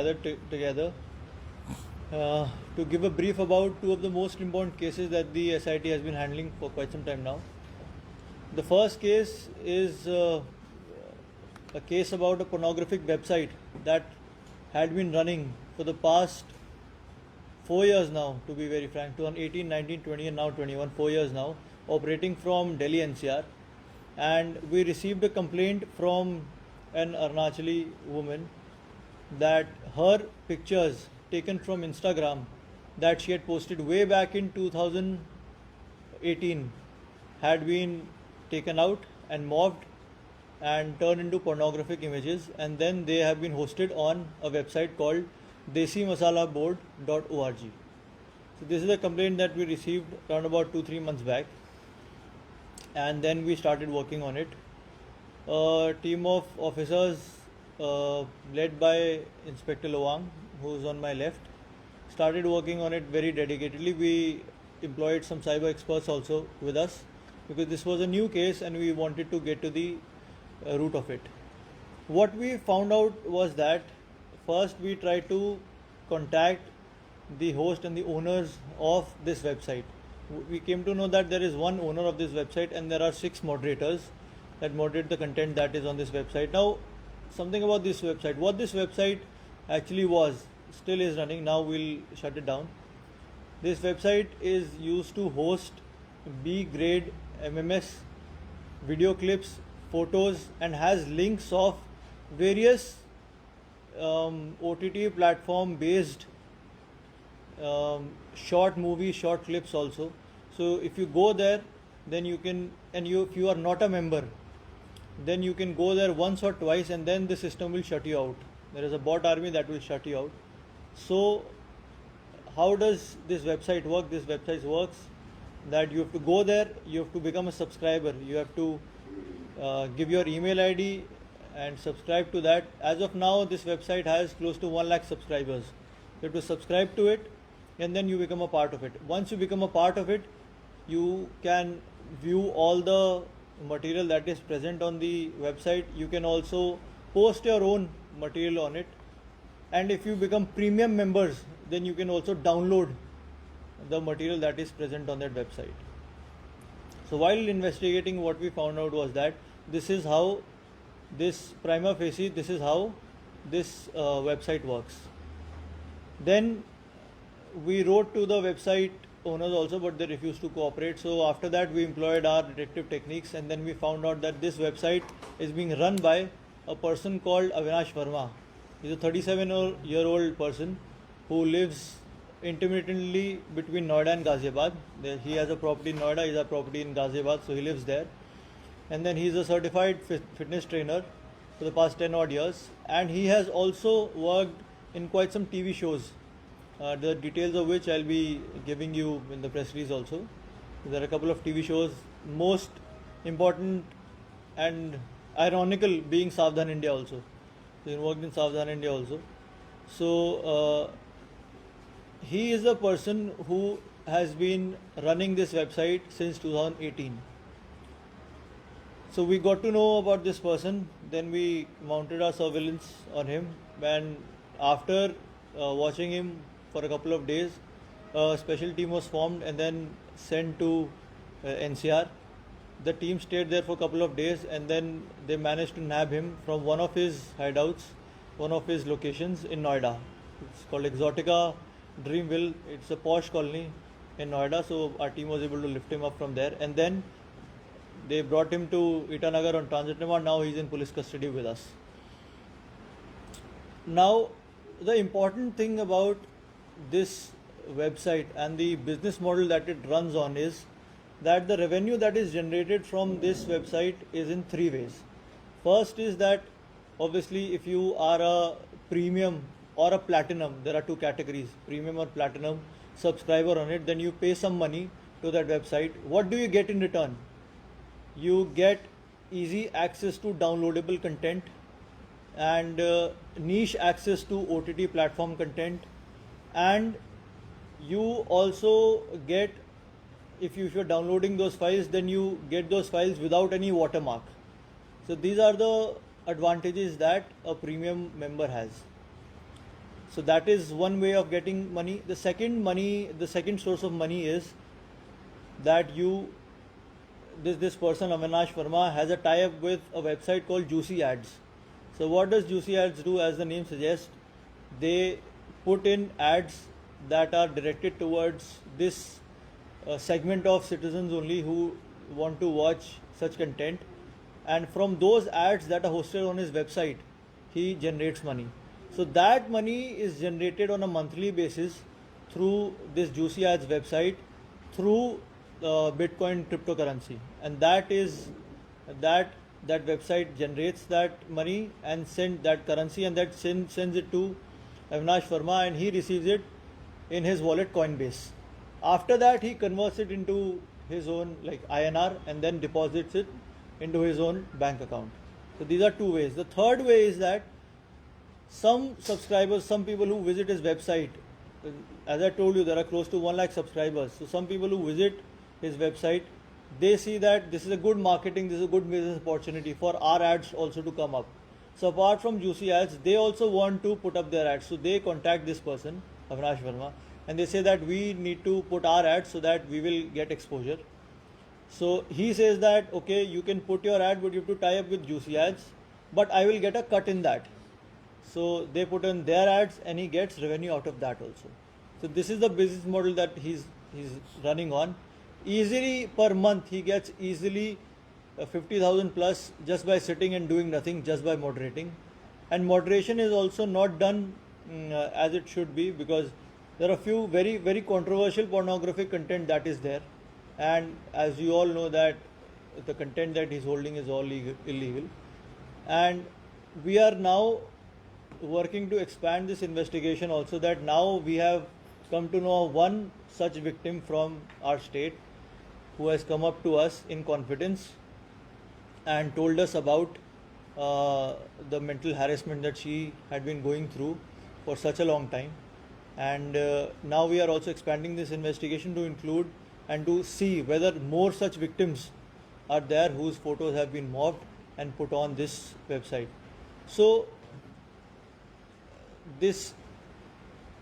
gathered together to give a brief about two of the most important cases that the SIT has been handling for quite some time now. The first case is a case about a pornographic website that had been running for the past 4 years now, to be very frank, 2018, 19, 20 and now 21, 4 years now, operating from Delhi NCR. And we received a complaint from an Arunachali woman that her pictures taken from Instagram that she had posted way back in 2018 had been taken out and morphed and turned into pornographic images, and then they have been hosted on a website called desimasalaboard.org. So this is a complaint that we received around about 2-3 months back, and then we started working on it. A team of officers led by Inspector Lowang, who is on my left, started working on it very dedicatedly. We employed some cyber experts also with us because this was a new case and we wanted to get to the root of it. What we found out was that first we tried to contact the host and the owners of this website. We came to know that there is one owner of this website and there are 6 moderators that moderate the content that is on this website. Now, something about this website. What this website actually was, still is running, now we'll shut it down. This website is used to host B-grade MMS video clips, photos, and has links of various OTT platform based short movie, short clips also. So if you go there, then you can, and if you are not a member, then you can go there once or twice and then the system will shut you out. There is a bot army that will shut you out. So how does this website work? This website works that you have to go there, you have to become a subscriber, you have to give your email ID and subscribe to that. As of now, this website has close to 1 lakh subscribers. You have to subscribe to it and then you become a part of it. Once you become a part of it, you can view all the material that is present on the website. You can also post your own material on it, and if you become premium members, then you can also download the material that is present on that website. So while investigating, what we found out was that this is how this prima facie, this is how this website works. Then we wrote to the website owners also, but they refused to cooperate. So after that, we employed our detective techniques, and then we found out that this website is being run by a person called Avinash Verma. He's a 37-year-old person who lives intermittently between Noida and Ghaziabad. He has a property in Noida, he has a property in Ghaziabad, so he lives there. And then he's a certified fitness trainer for the past 10 odd years, and he has also worked in quite some TV shows, the details of which I'll be giving you in the press release also. There are a couple of TV shows, most important and ironical being Savdhan India also. So he worked in Savdhan India also. So he is a person who has been running this website since 2018. So we got to know about this person, then we mounted our surveillance on him, and after watching him for a couple of days, a special team was formed and then sent to NCR. The team stayed there for a couple of days and then they managed to nab him from one of his hideouts, one of his locations in Noida. It's called Exotica Dreamville. It's a posh colony in Noida, so our team was able to lift him up from there, and then they brought him to Itanagar on transit remand. Now he's in police custody with us. Now, the important thing about this website and the business model that it runs on is that the revenue that is generated from this website is in 3 ways. First is that obviously if you are a premium or a platinum, there are 2 categories, premium or platinum subscriber on it, then you pay some money to that website. What do you get in return? You get easy access to downloadable content and niche access to OTT platform content, and you also get, if you're downloading those files, then you get those files without any watermark. So these are the advantages that a premium member has. So that is one way of getting money. The second source of money is that this person Avinash Verma has a tie-up with a website called Juicy Ads. So what does Juicy Ads do? As the name suggests, they put in ads that are directed towards this segment of citizens only who want to watch such content, and from those ads that are hosted on his website, he generates money. So that money is generated on a monthly basis through this Juicy Ads website through Bitcoin cryptocurrency, and that website generates that money and send that currency, and that sends it to Avinash Verma, and he receives it in his wallet Coinbase. After that, he converts it into his own like INR and then deposits it into his own bank account. So these are two ways. The third way is that some subscribers, some people who visit his website, as I told you, there are close to 1 lakh subscribers. So some people who visit his website, they see that this is a good marketing, this is a good business opportunity for our ads also to come up. So apart from Juicy Ads, they also want to put up their ads. So they contact this person, Avinash Verma, and they say that we need to put our ads so that we will get exposure. So he says that, okay, you can put your ad, but you have to tie up with Juicy Ads, but I will get a cut in that. So they put in their ads and he gets revenue out of that also. So this is the business model that he's running on. Easily per month he gets easily 50,000 plus just by sitting and doing nothing, just by moderating. And moderation is also not done as it should be, because there are a few very, very controversial pornographic content that is there, and as you all know that the content that he's holding is all illegal. And we are now working to expand this investigation also, that now we have come to know one such victim from our state who has come up to us in confidence and told us about the mental harassment that she had been going through for such a long time. And now we are also expanding this investigation to include and to see whether more such victims are there whose photos have been morphed and put on this website. So this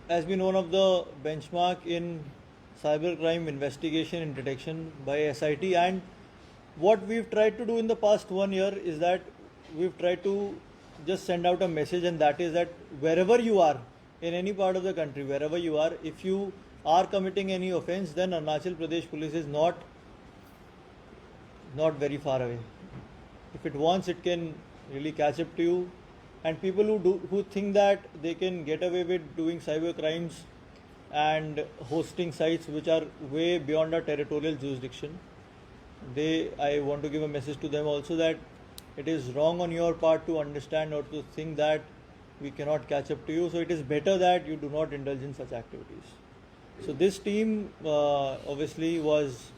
has been one of the benchmark in cybercrime investigation and detection by SIT. And what we've tried to do in the past 1 year is that we've tried to just send out a message, and that is that wherever you are, in any part of the country, wherever you are, if you are committing any offense, then Arunachal Pradesh Police is not very far away. If it wants, it can really catch up to you. And people who think that they can get away with doing cyber crimes and hosting sites which are way beyond our territorial jurisdiction, I want to give a message to them also that it is wrong on your part to understand or to think that we cannot catch up to you. So it is better that you do not indulge in such activities. So this team obviously was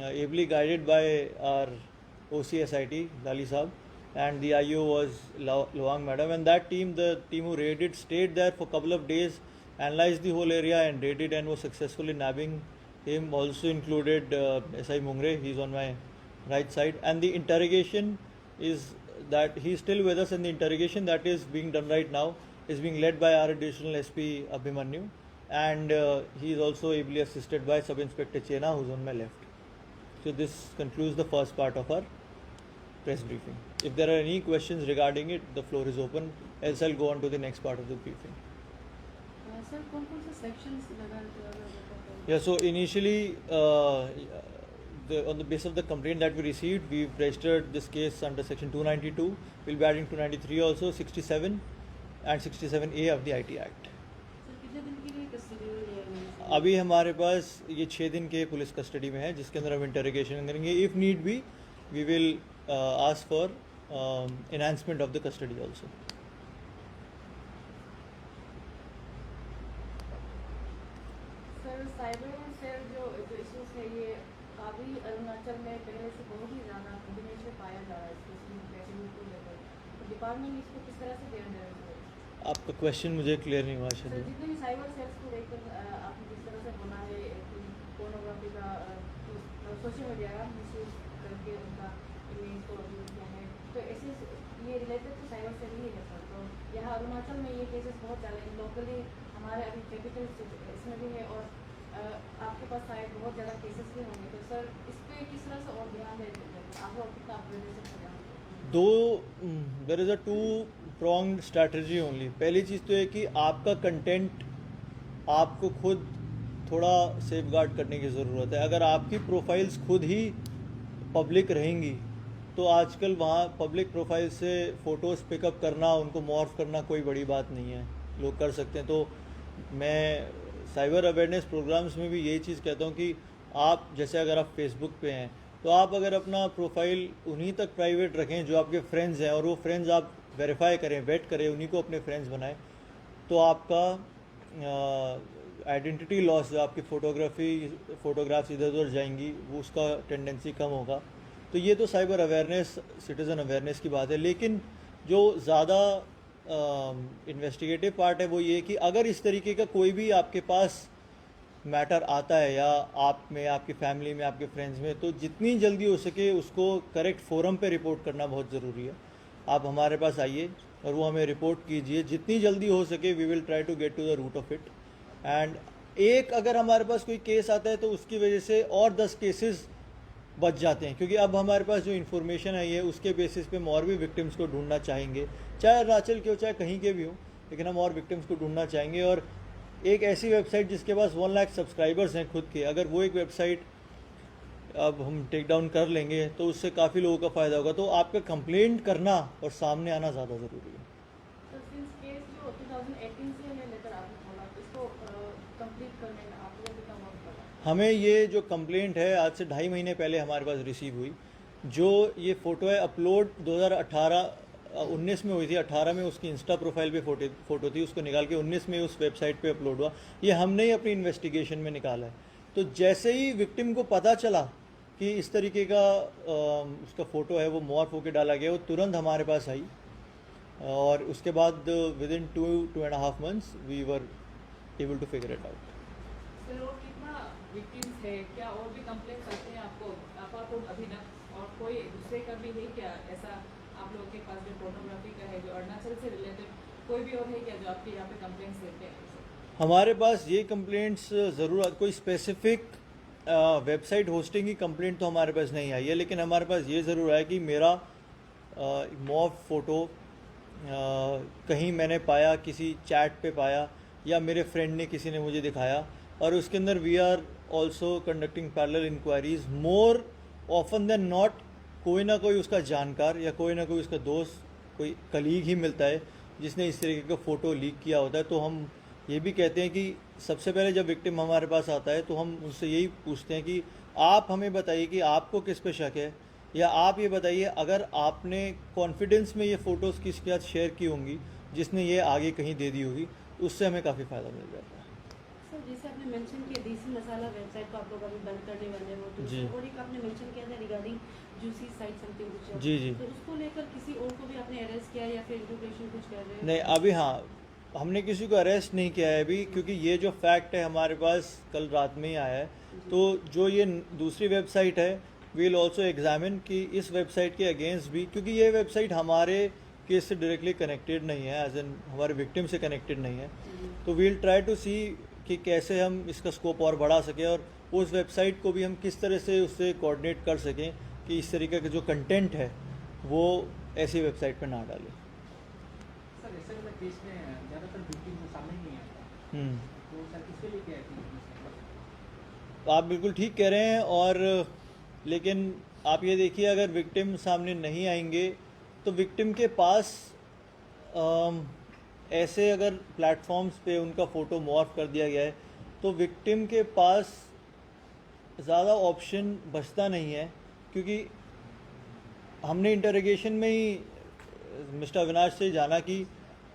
ably guided by our OCSIT, Lali Saab, and the IO was Loang Madam, and that team, the team who raided, stayed there for a couple of days, analyzed the whole area and raided, and was successful in nabbing him. Also included SI Mungre, he's on my right side, and the interrogation is that he's still with us, and the interrogation that is being done right now is being led by our additional SP Abhimanyu, and he is also ably assisted by Sub Inspector Chena, who's on my left. So this concludes the first part of our press briefing. If there are any questions regarding it, the floor is open, else I'll go on to the next part of the briefing. Sir, कौन कौन से sections लगा? Yeah, so initially on the basis of the complaint that we received, we've registered this case under section 292. We'll be adding 293 also, 67 and 67A of the IT Act. Sir, कितने दिन के लिए custody में लिया गया? अभी हमारे पास ये 6 दिन के पुलिस कस्टडी में है, जिसके अंदर हम इंटरोगेशन करेंगे. If need be, we will ask for enhancement of the custody also. Sir, cyber cell जो issues है ये काफी अरुणाचल में पहले से बहुत ही ज़्यादा कंटिन्यूस में पाया जा रहा है, स्पेशली पैसे को लेकर. तो डिपार्टमेंट इसको किस तरह से ध्यान दे रहा है? आपका क्वेश्चन मुझे क्लियर नहीं हुआ सर, शायद. जितने भी साइबर सेल्स को लेकर आपने जिस तरह से बोला है पोर्नोग्राफी का सोशल मीडिया का मिसयूज करके उनका इमेज को अपलोड किया है, तो ऐसे ये रिलेटेड तो साइबर सेल ही है सर। तो यहाँ अरुणाचल में ये केसेस बहुत ज़्यादा हैं, लोकली हमारे अभी कैपिटल इसमें भी है, और आपके पास शायद बहुत ज़्यादा केसेस भी होंगे। तो सर इस पर किस तरह से और ध्यान देते हैं आप, और कितना अपग्रेडेशन ध्यान there is a two prong strategy only. पहली चीज़ तो है कि आपका कंटेंट आपको खुद थोड़ा सेफगार्ड करने की ज़रूरत है। अगर आपकी प्रोफाइल्स खुद ही पब्लिक रहेंगी तो आजकल वहाँ पब्लिक प्रोफाइल से फ़ोटोज़ पिकअप करना, उनको मॉर्फ करना कोई बड़ी बात नहीं है, लोग कर सकते हैं। तो मैं साइबर अवेयरनेस प्रोग्राम्स में भी यही चीज़ कहता हूँ कि आप जैसे अगर आप फेसबुक पे हैं तो आप अगर अपना प्रोफाइल उन्हीं तक प्राइवेट रखें जो आपके फ्रेंड्स हैं, और वो फ्रेंड्स आप वेरीफाई करें, वेट करें, उन्हीं को अपने फ्रेंड्स बनाएं, तो आपका आइडेंटिटी लॉस, जो आपकी फ़ोटोग्राफ्स इधर उधर जाएंगी, वो उसका टेंडेंसी कम होगा। तो ये तो साइबर अवेयरनेस, सिटीज़न अवेयरनेस की बात है। लेकिन जो ज़्यादा इन्वेस्टिगेटिव पार्ट है वो ये कि अगर इस तरीके का कोई भी आपके पास मैटर आता है, या आप में, आपकी फैमिली में, आपके फ्रेंड्स में, तो जितनी जल्दी हो सके उसको करेक्ट फोरम पे रिपोर्ट करना बहुत ज़रूरी है। आप हमारे पास आइए और वो हमें रिपोर्ट कीजिए, जितनी जल्दी हो सके we will try to get to the root of it. And एक अगर हमारे पास कोई केस आता है तो उसकी वजह से और 10 केसेस बच जाते हैं, क्योंकि अब हमारे पास जो इन्फॉर्मेशन आई है उसके बेसिस पे हम और भी विक्टिम्स को ढूंढना चाहेंगे, चाहे अरुणाचल के हो चाहे कहीं के भी हो, लेकिन हम और विक्टिम्स को ढूंढना चाहेंगे। और एक ऐसी वेबसाइट जिसके पास 1 लाख सब्सक्राइबर्स हैं खुद के, अगर वो एक वेबसाइट अब हम टेक डाउन कर लेंगे तो उससे काफ़ी लोगों का फ़ायदा होगा। तो आपका कंप्लेंट करना और सामने आना ज़्यादा ज़रूरी है। तो सिंस केस जो 2018 से है लेकर आपने खोला, इसको कंप्लीट करने में आप लोगों का वक्त लगा? हमें ये जो कंप्लेंट है आज से 2.5 महीने पहले हमारे पास रिसीव हुई। जो ये फ़ोटो है अपलोड 2018-19 में हुई थी। 18 में उसकी इंस्टा प्रोफाइल पे फ़ोटो थी, उसको निकाल के 19 में उस वेबसाइट पे अपलोड हुआ। ये हमने ही अपनी इन्वेस्टिगेशन में निकाला है। तो जैसे ही विक्टिम को पता चला कि इस तरीके का उसका फ़ोटो है वो मॉर्फ होकर डाला गया, वो तुरंत हमारे पास आई, और उसके बाद within 2.5 months we were able to figure it out. Sir और कितना विक्टिम्स है, क्या और भी कंप्लेंट करते हैं आपको अपार्ट फ्रॉम अभिनव, और कोई दूसरे का भी है क्या ऐसा आप लोगों के पास जो फोटोग्राफी का है, जो अरुणाचल से रिलेटेड कोई भी और है क्या जो आपके यहाँ पे कंप्लेंट्स देते हैं? हमारे पास ये कंप्लेंट्स ज़रूर, कोई स्पेसिफिक वेबसाइट होस्टिंग की कंप्लेंट तो हमारे पास नहीं आई है, लेकिन हमारे पास ये ज़रूर है कि मेरा मॉर्फ फ़ोटो कहीं मैंने पाया, किसी चैट पे पाया, या मेरे फ्रेंड ने किसी ने मुझे दिखाया, और उसके अंदर we are also conducting parallel inquiries. More often than not कोई ना कोई उसका जानकार या कोई ना कोई उसका दोस्त, कोई कलीग ही मिलता है जिसने इस तरीके का फ़ोटो लीक किया होता है। तो हम ये भी कहते हैं कि सबसे पहले जब विक्टिम हमारे पास आता है तो हम उससे यही पूछते हैं कि आप हमें बताइए कि आपको किस पे शक है, या आप ये बताइए अगर आपने कॉन्फिडेंस में ये फ़ोटोज़ किसके साथ शेयर की होंगी जिसने ये आगे कहीं दे दी होगी, उससे हमें काफ़ी फ़ायदा मिल जाता है। सर जैसे आपने मेंशन किया देसी मसाला वेबसाइट को आप लोग अभी बंद करने वाले हो, तो जी। और एक आपने मेंशन किया था रिगार्डिंग जूसी साइट समथिंग कुछ, जी जी। तो उसको लेकर किसी और को भी आपने अरेस्ट किया या फिर इंट्रोगेशन कुछ कर रहे हो? नहीं, अभी हाँ, हमने किसी को अरेस्ट नहीं किया है अभी, क्योंकि ये जो फैक्ट है हमारे पास कल रात में ही आया है। तो जो ये दूसरी वेबसाइट है वी विल ऑल्सो एग्जामिन कि इस वेबसाइट के अगेंस्ट भी, क्योंकि ये वेबसाइट हमारे केस से डायरेक्टली कनेक्टेड नहीं है, एज एन हमारे विक्टिम से कनेक्टेड नहीं है। तो वी विल ट्राई टू सी कि कैसे हम इसका स्कोप और बढ़ा सकें, और उस वेबसाइट को भी हम किस तरह से उससे कोऑर्डिनेट कर सकें कि इस तरीके का जो कंटेंट है वो ऐसी वेबसाइट पर ना डालें। सर ऐसे वाला केस में ज़्यादातर विक्टिम को सामने नहीं आता, तो सर किसके लिए क्या है? आप बिल्कुल ठीक कह रहे हैं, और लेकिन आप ये देखिए अगर विक्टिम सामने नहीं आएंगे तो विक्टिम के पास ऐसे अगर प्लेटफॉर्म्स पे उनका फ़ोटो मॉर्फ कर दिया गया है तो विक्टिम के पास ज़्यादा ऑप्शन बचता नहीं है, क्योंकि हमने इंटरोगेशन में ही मिस्टर अविनाश से जाना कि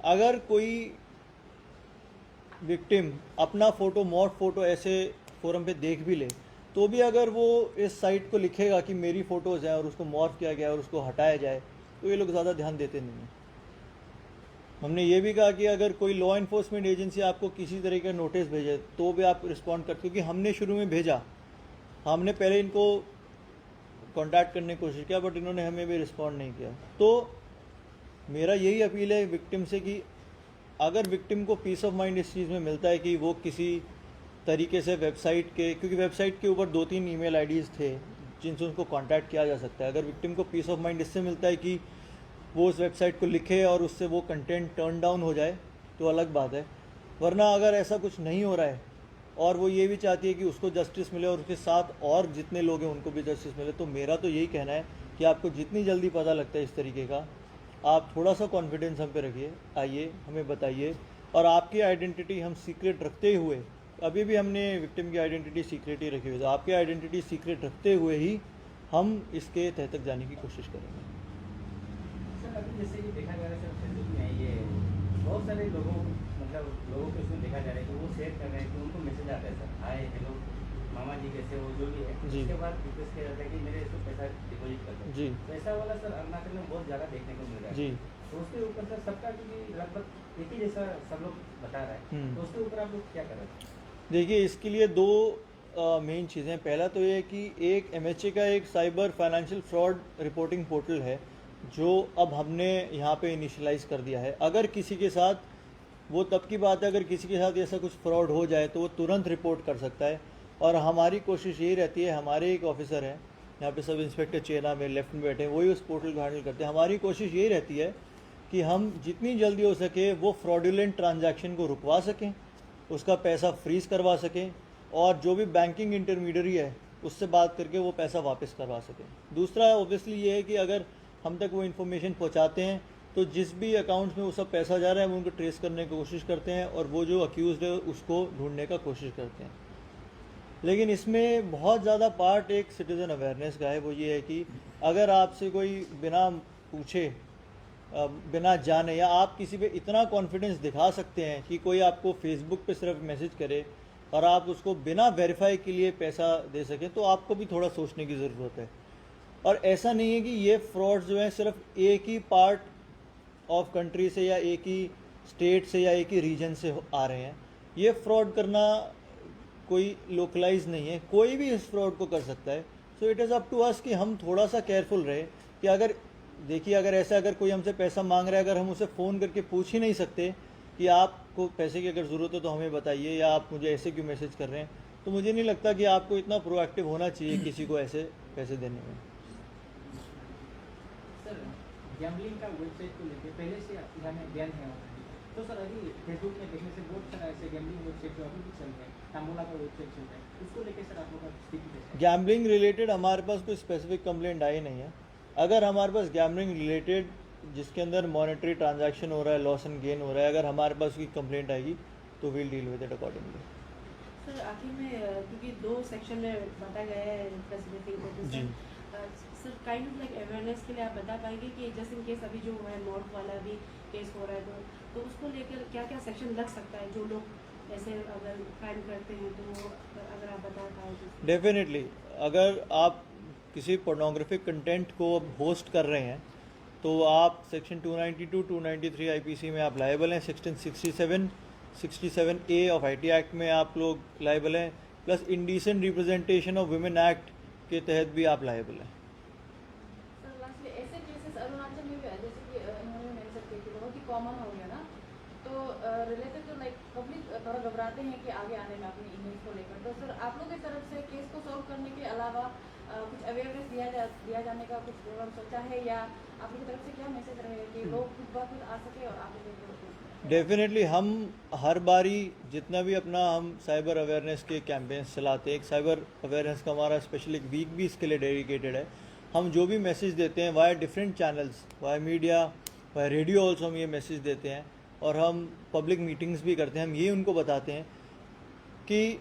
अगर कोई विक्टिम अपना फ़ोटो मॉर्फ फ़ोटो ऐसे फोरम पे देख भी ले तो भी अगर वो इस साइट को लिखेगा कि मेरी फ़ोटोज़ हैं और उसको मॉर्फ किया गया और उसको हटाया जाए, तो ये लोग ज़्यादा ध्यान देते नहीं हैं। हमने ये भी कहा कि अगर कोई लॉ इन्फोर्समेंट एजेंसी आपको किसी तरह का नोटिस भेजे तो भी आप रिस्पॉन्ड करते, क्योंकि हमने शुरू में भेजा, हमने पहले इनको कांटेक्ट करने की कोशिश किया बट इन्होंने हमें भी रिस्पॉन्ड नहीं किया। तो मेरा यही अपील है विक्टिम से कि अगर विक्टिम को पीस ऑफ माइंड इस चीज़ में मिलता है कि वो किसी तरीके से वेबसाइट के, क्योंकि वेबसाइट के ऊपर 2-3 ईमेल आईडीज़ थे जिनसे उनको कांटेक्ट किया जा सकता है, अगर विक्टिम को पीस ऑफ माइंड इससे मिलता है कि वो उस वेबसाइट को लिखे और उससे वो कंटेंट टर्न डाउन हो जाए तो अलग बात है। वरना अगर ऐसा कुछ नहीं हो रहा है और वो ये भी चाहती है कि उसको जस्टिस मिले और उसके साथ और जितने लोग हैं उनको भी जस्टिस मिले, तो मेरा तो यही कहना है कि आपको जितनी जल्दी पता लगता है इस तरीके का, आप थोड़ा सा कॉन्फिडेंस हम पे रखिए, आइए हमें बताइए, और आपकी आइडेंटिटी हम सीक्रेट रखते हुए, अभी भी हमने विक्टिम की आइडेंटिटी सीक्रेट ही रखी हुई है, तो आपकी आइडेंटिटी सीक्रेट रखते हुए ही हम इसके तह तक जाने की कोशिश करेंगे। सर अभी जैसे कि देखा जा रहा है सर फेसबुक में ये बहुत सारे लोगों को इसमें देखा जा रहा है कि वो शेयर कर रहे हैं कि उनको मैसेज आता है सर, हाय हेलो मामा जी कैसे हो, जो भी है, जी। उसके बाद रिक्वेस्ट किया जाता है कि मेरे इसको पैसा डिपॉजिट कर दो। जी तो ऐसा वाला सर अरुणाचल में बहुत ज़्यादा देखने को मिल रहा है। जी। तो उसके ऊपर सर सबका क्योंकि लगभग एक ही जैसा सब लोग बता रहा है, तो उसके ऊपर आप लोग क्या कर रहे हैं? देखिए, इसके लिए दो मेन चीज़ें। पहला तो ये है कि एक MHA का एक cyber financial fraud reporting portal है जो अब हमने यहाँ पे इनिशियलाइज़ कर दिया है। अगर किसी के साथ, वो तब की बात है अगर किसी के साथ ऐसा कुछ फ्रॉड हो जाए तो वो तुरंत रिपोर्ट कर सकता है, और हमारी कोशिश यही रहती है, हमारे एक ऑफिसर हैं यहाँ पे सब इंस्पेक्टर चेना में लेफ्ट में बैठे हैं, वही उस पोर्टल को हैंडल करते हैं। हमारी कोशिश यही रहती है कि हम जितनी जल्दी हो सके वो फ्रॉडुलेंट ट्रांजैक्शन को रुकवा सकें, उसका पैसा फ्रीज करवा सकें, और जो भी बैंकिंग इंटरमीडियरी है उससे बात करके वो पैसा वापस करवा सकें। दूसरा ऑब्वियसली ये है कि अगर हम तक वो इन्फॉर्मेशन पहुंचाते हैं तो जिस भी अकाउंट्स में वो सब पैसा जा रहा है वो उनको ट्रेस करने की कोशिश करते हैं, और वो जो अक्यूज़ड है उसको ढूंढने का कोशिश करते हैं। लेकिन इसमें बहुत ज़्यादा पार्ट एक सिटीज़न अवेयरनेस का है। वो ये है कि अगर आपसे कोई बिना पूछे, बिना जाने, या आप किसी पे इतना कॉन्फिडेंस दिखा सकते हैं कि कोई आपको फेसबुक पे सिर्फ मैसेज करे और आप उसको बिना वेरीफाई के लिए पैसा दे सकें, तो आपको भी थोड़ा सोचने की ज़रूरत है। और ऐसा नहीं है कि ये फ्रॉड जो है सिर्फ एक ही पार्ट ऑफ कंट्री से या एक ही स्टेट से या एक ही रीजन से आ रहे हैं। ये फ्रॉड करना कोई लोकलाइज नहीं है, कोई भी इस फ्रॉड को कर सकता है। So it is up to us कि हम थोड़ा सा केयरफुल रहे कि अगर देखिए, अगर कोई हमसे पैसा मांग रहा है, अगर हम उसे फ़ोन करके पूछ ही नहीं सकते कि आपको पैसे की अगर ज़रूरत है तो हमें बताइए, या आप मुझे ऐसे क्यों मैसेज कर रहे हैं, तो मुझे नहीं लगता कि आपको इतना प्रोएक्टिव होना चाहिए किसी को ऐसे पैसे देने में। सर गैम्बलिंग का वेबसाइट को लेकर पहले से यहाँ में बैन है, तो सर अभी फेसबुक में देखने से बहुत सारा ऐसे गैम्बलिंग वेबसाइट जो अभी भी चल रहे हैं, तांबोला का वेबसाइट चल रहा है, उसको लेकर सर आप लोग का स्थिति कैसे है? गैम्बलिंग रिलेटेड हमारे पास कोई स्पेसिफिक कंप्लेंट आई नहीं है। अगर हमारे पास गैम्बलिंग रिलेटेड जिसके अंदर मॉनेटरी ट्रांजैक्शन हो रहा है, लॉस एंड गेन हो रहा है, अगर हमारे पास कोई कंप्लेंट आएगी तो will deal with it accordingly. Sir आखिर में क्योंकि 2 सेक्शन में बांटा गया है स्पेसिफिक, जी। Sir kind of like awareness के लिए आप बता पाएंगे कि जस्ट इन केस अभी जो है नॉर्थ वाला भी केस हो रहा है, तो उसको लेकर क्या क्या सेक्शन लग सकता है, जो लोग ऐसे अगर क्राइम करते हैं, तो अगर आप बता पाए तो। डेफिनेटली, अगर आप किसी पोर्नोग्राफिक कंटेंट को होस्ट कर रहे हैं तो आप सेक्शन 292, 293 IPC में आप लायबल हैं, section 67A of IT act में आप लोग लायबल हैं, plus indecent representation of women act के तहत भी आप लायबल हैं। सर लास्टली ऐसे केसेस अरुणाचल में भी है, जैसे कि इन्होंने मेंशन किया कि बहुत ही कॉमन हो गया ना, तो रिलेटेड तो लाइक पब्लिक थोड़ा घबराते हैं कि आगे आने में अपनी इमेज को लेकर। तो सर आप लोगों की तरफ से केस को सॉल्व करने के अलावा कुछ अवेयरनेस दिया जाने का कुछ प्रोग्राम सोचा है, या आप लोगों की तरफ से क्या मैसेज रहे कि लोग खुद ब खुद आ सके और आप लोग? डेफिनेटली हम हर बारी जितना भी अपना हम साइबर अवेयरनेस के कैंपेन्स चलाते हैं, एक साइबर अवेयरनेस का हमारा स्पेशल एक वीक भी इसके लिए डेडिकेटेड है। हम जो भी मैसेज देते हैं via different channels, via media, via radio also हम ये मैसेज देते हैं, और हम पब्लिक मीटिंग्स भी करते हैं। हम ये उनको बताते हैं कि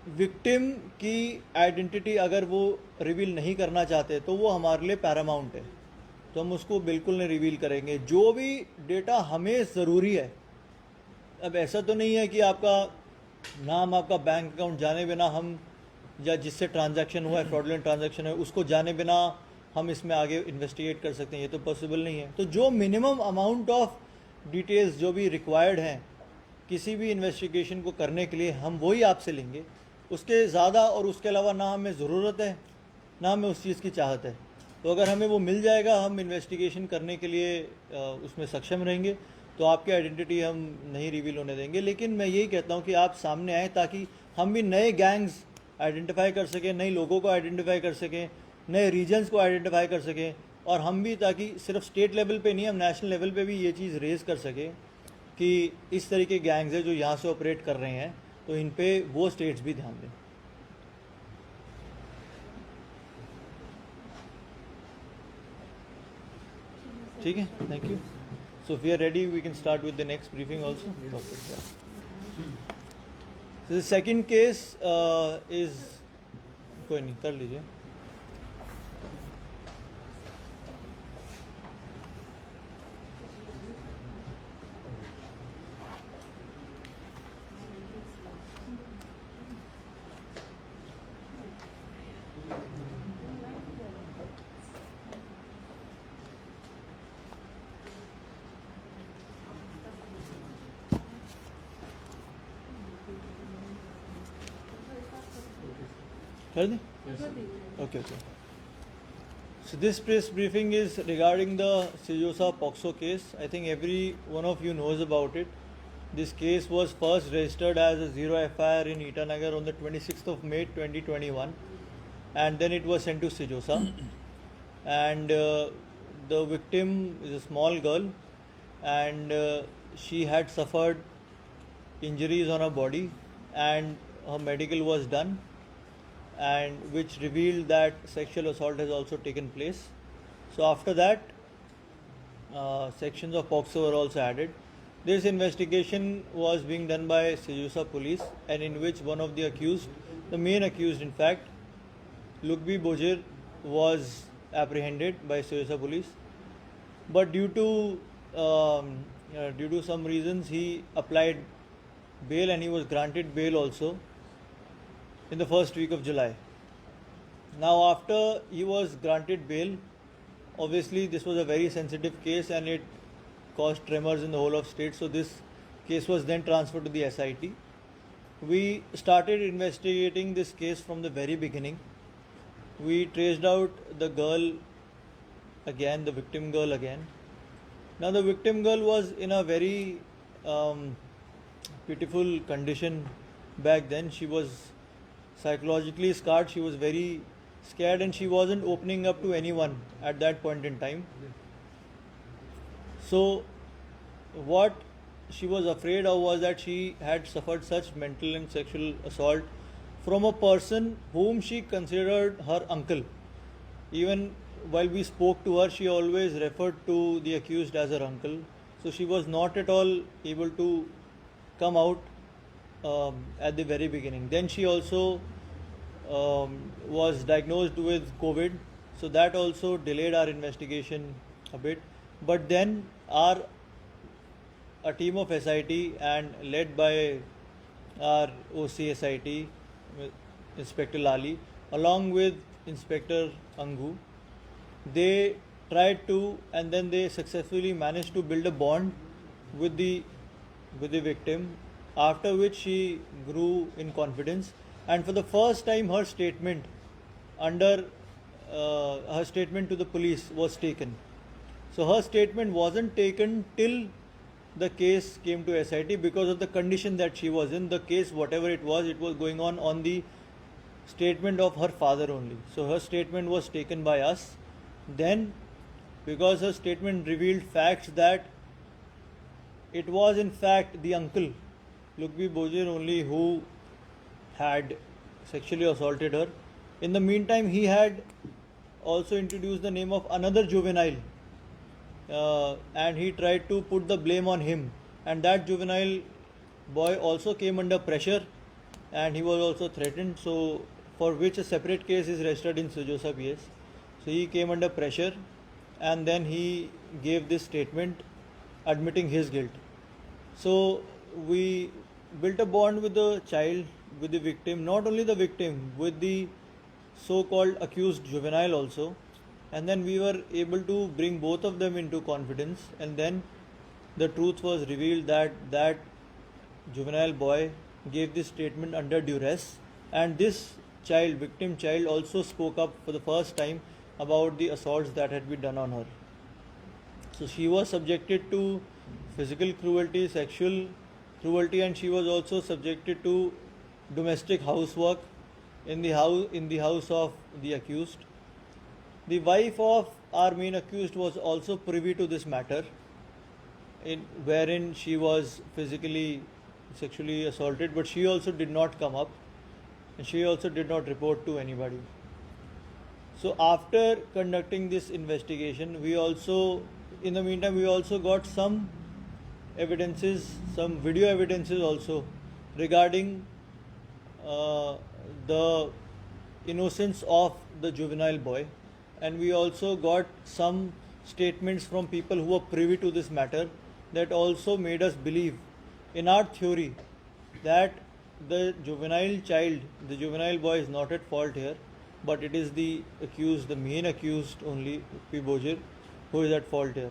विक्टिम की आइडेंटिटी अगर वो रिवील नहीं करना चाहते तो वो हमारे लिए पैरामाउंट है, तो हम उसको बिल्कुल नहीं रिवील करेंगे। जो भी डेटा हमें ज़रूरी है, अब ऐसा तो नहीं है कि आपका नाम, आपका बैंक अकाउंट जाने बिना हम, या जिससे ट्रांजैक्शन हुआ है, फ्रॉडुलेंट ट्रांजैक्शन है, उसको जाने बिना हम इसमें आगे इन्वेस्टिगेट कर सकते हैं, ये तो पॉसिबल नहीं है। तो जो मिनिमम अमाउंट ऑफ डिटेल्स जो भी रिक्वायर्ड हैं किसी भी इन्वेस्टिगेशन को करने के लिए, हम वही आपसे लेंगे। उसके ज़्यादा और उसके अलावा ना हमें ज़रूरत है, ना हमें उस चीज़ की चाहत है। तो अगर हमें वो मिल जाएगा, हम इन्वेस्टिगेशन करने के लिए उसमें सक्षम रहेंगे, तो आपकी आइडेंटिटी हम नहीं रिवील होने देंगे। लेकिन मैं यही कहता हूँ कि आप सामने आएँ ताकि हम भी नए गैंग्स आइडेंटिफाई कर सकें, नए लोगों को आइडेंटिफाई कर सकें, नए रीजन्स को आइडेंटिफाई कर सकें, और हम भी ताकि सिर्फ स्टेट लेवल पे नहीं, हम नेशनल लेवल पे भी ये चीज़ रेज़ कर सकें कि इस तरीके के गैंग्स हैं जो यहाँ से ऑपरेट कर रहे हैं, तो इन पे वो स्टेट्स भी ध्यान दें। ठीक है, thank you. So we are ready, we can start with the next briefing also. So the second case is, कोई नहीं, कर लीजिए। कर दें? Okay, okay. So this press briefing is regarding the Sejosa Poxo case. I think every one of you knows about it. This case was first registered as a zero FIR in Itanagar on the 26th of May 2021, and then it was sent to Sejosa. And the victim is a small girl, and she had suffered injuries on her body, and her medical was done, and which revealed that sexual assault has also taken place. So after that, sections of POXO were also added. This investigation was being done by Sejosa police, and in which one of the accused, the main accused in fact, Lukbi Bojir, was apprehended by Sejosa police. But due to some reasons, he applied bail, and he was granted bail also in the first week of July. Now after he was granted bail, obviously this was a very sensitive case and it caused tremors in the whole of state, so this case was then transferred to the SIT. We started investigating this case from the very beginning. We traced out the girl again, the victim girl again. Now the victim girl was in a very pitiful condition back then. She was psychologically scarred, she was very scared, and she wasn't opening up to anyone at that point in time. So what she was afraid of was that she had suffered such mental and sexual assault from a person whom she considered her uncle. Even while we spoke to her, she always referred to the accused as her uncle. So she was not at all able to come out at the very beginning. Then she also was diagnosed with COVID, so that also delayed our investigation a bit. But then a team of SIT, and led by our OC SIT, Inspector Lali, along with Inspector Angu, they tried to, and then they successfully managed to build a bond with the victim, after which she grew in confidence, and for the first time her statement to the police was taken. So her statement wasn't taken till the case came to SIT because of the condition that she was in. The case, whatever it was going on the statement of her father only. So her statement was taken by us. Then, because her statement revealed facts that it was in fact the uncle, Lukbi Bojir, only who had sexually assaulted her. In the meantime, he had also introduced the name of another juvenile, and he tried to put the blame on him, and that juvenile boy also came under pressure, and he was also threatened, so for which a separate case is registered in Sejosa PS. So he came under pressure, and then he gave this statement admitting his guilt. So we built a bond with the child, with the victim, not only the victim, with the so-called accused juvenile also, and then we were able to bring both of them into confidence, and then the truth was revealed that that juvenile boy gave this statement under duress, and this child, victim child, also spoke up for the first time about the assaults that had been done on her. So she was subjected to physical cruelty, sexual cruelty, and she was also subjected to domestic housework in the house of the accused. The wife of our main accused was also privy to this matter, wherein she was physically, sexually assaulted, but she also did not come up, and she also did not report to anybody. So after conducting this investigation, in the meantime, we also got some evidences, some video evidences also regarding the innocence of the juvenile boy, and we also got some statements from people who were privy to this matter that also made us believe in our theory that the juvenile boy is not at fault here, but it is the accused, the main accused only, P. Bojir, who is at fault here.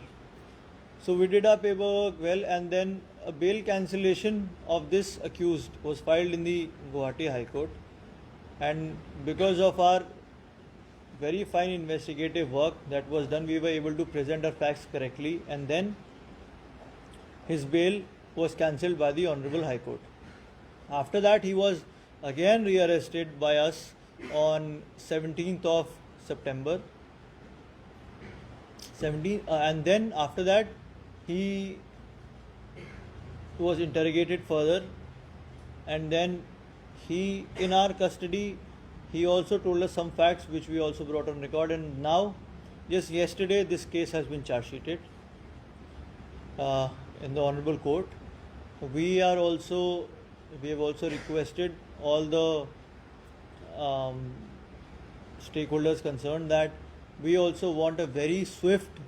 So we did our paperwork well, and then a bail cancellation of this accused was filed in the Guwahati High Court, and because of our very fine investigative work that was done, we were able to present our facts correctly, and then his bail was cancelled by the Honorable High Court. After that, he was again rearrested by us on 17th of September. And then after that, he was interrogated further, and then in our custody, he also told us some facts which we also brought on record, and now, just yesterday, this case has been charge sheeted in the Honorable Court. We have also requested all the stakeholders concerned that we also want a very swift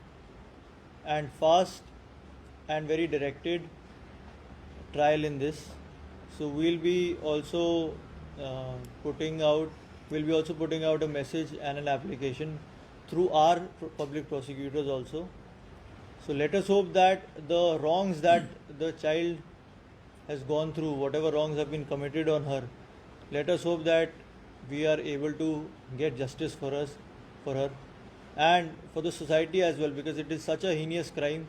and fast and very directed trial in this. So we'll be also putting out a message and an application through our public prosecutors also. So let us hope that the wrongs that the child has gone through, whatever wrongs have been committed on her, let us hope that we are able to get justice for her, and for the society as well, because it is such a heinous crime,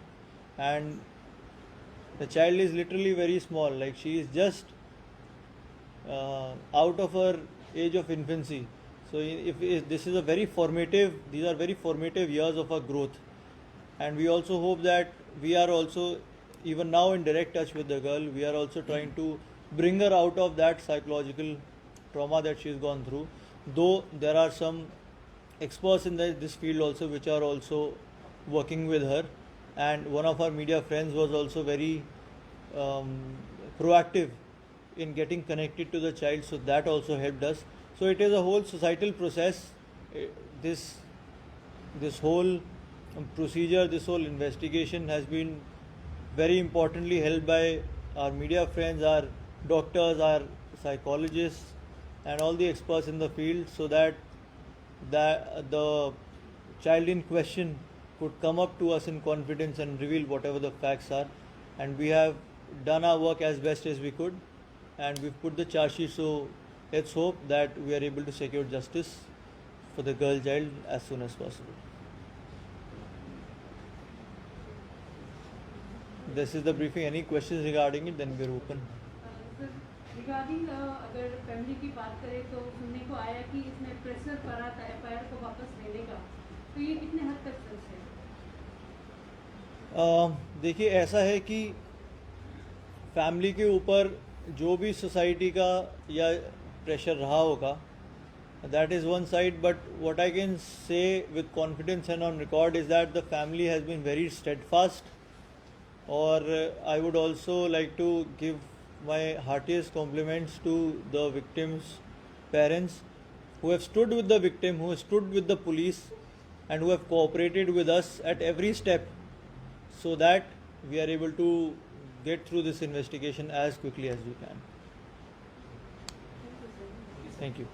and the child is literally very small, like she is just out of her age of infancy. So if this is these are very formative years of her growth, and we also hope that we are also even now in direct touch with the girl. We are also trying to bring her out of that psychological trauma that she's gone through, though there are some experts in this field also which are also working with her, and one of our media friends was also very proactive in getting connected to the child, so that also helped us. So it is a whole societal process. This whole procedure, this whole investigation has been very importantly helped by our media friends, our doctors, our psychologists, and all the experts in the field, so that the child in question could come up to us in confidence and reveal whatever the facts are. And we have done our work as best as we could, and we've put the charge sheet, so let's hope that we are able to secure justice for the girl child as soon as possible. This is the briefing. Any questions regarding it, then we are open. Sir regarding अगर family की बात करें तो सुनने को आया कि इसने प्रेशर करा था एफआईआर को वापस लेने का, तो ये कितने हद तक सच है? देखिए, ऐसा है कि फैमिली के ऊपर जो भी सोसाइटी का या प्रेशर रहा होगा, that is one side, but what I can say with confidence and on record is that the family has been very steadfast. Or I would also like to give my heartiest compliments to the victim's parents, who have stood with the victim, who have stood with the police, and who have cooperated with us at every step, so that we are able to get through this investigation as quickly as we can. Thank you.